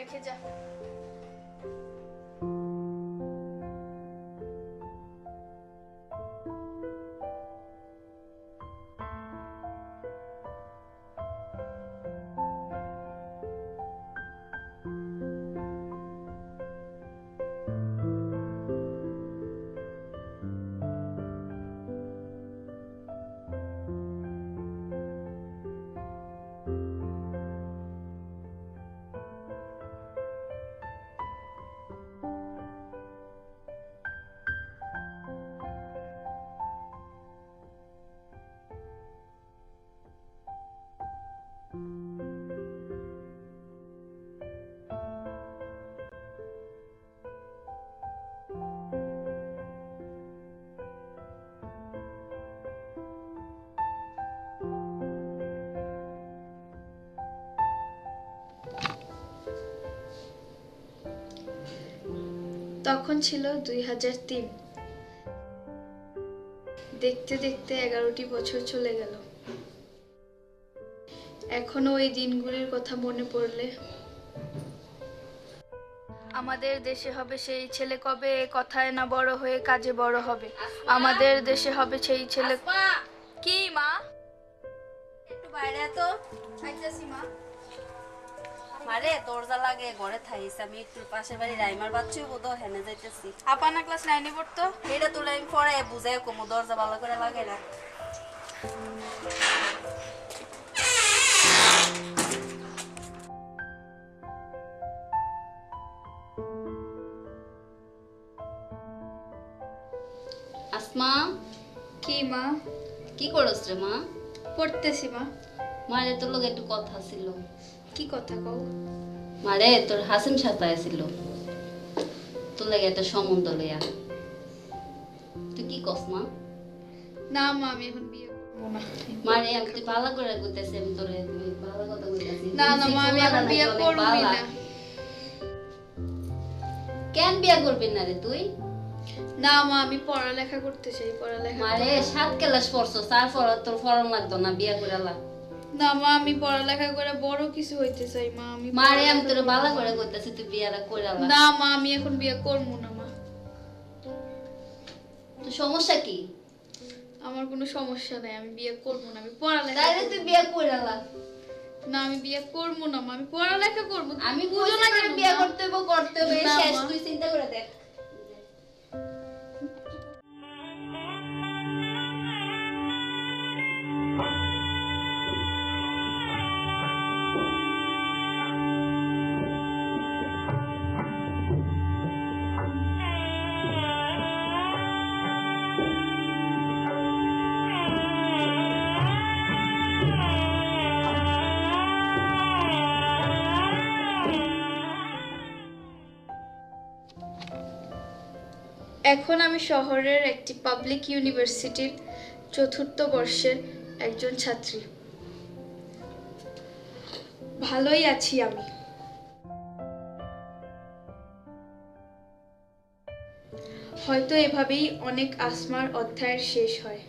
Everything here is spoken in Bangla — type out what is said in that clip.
রেখে যা। তখন ছিল 2003। দেখতে দেখতে 11টি বছর চলে গেল। এখনো ওই দিনগুলির কথা মনে পড়লে আমাদের দেশে হবে সেই ছেলে কবে, কথায় না বড় হয়ে কাজে বড় হবে। আমাদের দেশে হবে সেই ছেলে। কি মা? একটু বাইরে তো আইতাছি মা। মারে দরজা লাগে ঘরে থাইস, আমি একটু পাশের বাড়ি রাইমার বাচ্চু বোধ হেনে যাইতেছি। আপা না ক্লাস 9 পড়তো। এটা তুলে আমি পরে বুঝাই কমু, দরজা ভালো করে লাগে না। আসমা, কি মা? কি করছ রে মা? পড়তেছি মা। মারে তোর লগে একটু কথা ছিল। কি কথা কও? মারে তোর হাসিম সাথে আসছিল, তোর লাগে একটা সম্বন্ধ লইয়া। তুই কি কস মা? না মা, আমি এখন বিয়ে করবো না। মারে আমি তুই ভালো করে কইতেছি, আমি তোরে ভালো কথা কইতেছি। না না মা, আমি এখন বিয়ে করবই না। কেন বিয়ে করবি না রে তুই? না মা, আমি পড়ালেখা করতে চাই, পড়ালেখা। মারে 7 ক্লাস পড়ছস, তারপর তোর ফরম লাগতো না বিয়ে কইরালা। না মা, আমি পড়ালেখা করে বড় কিছু হইতে চাই মা। আমি মারে আমি তোরে ভালো করে কইতাছি, তুই বিয়েটা কইরালা। না মা, আমি এখন বিয়ে করবো না মা। তো সমস্যা কি? আমার কোনো সমস্যা নাই, আমি বিয়ে করবো না, আমি পড়ালেখা তাইলে তুই বিয়ে কইরালা। না, আমি বিয়ে করবো না মা, আমি পড়ালেখা করবো। আমি বুঝো না কেন বিয়ে করতে হবে না, শেষ, মা। তুই চিন্তা করে দেখ। এখন আমি শহরের একটি পাবলিক ইউনিভার্সিটির 4র্থ বর্ষের একজন ছাত্রী। ভালোই আছি আমি। হয়তো এভাবেই অনেক আসমার অধ্যায়ের শেষ হয়।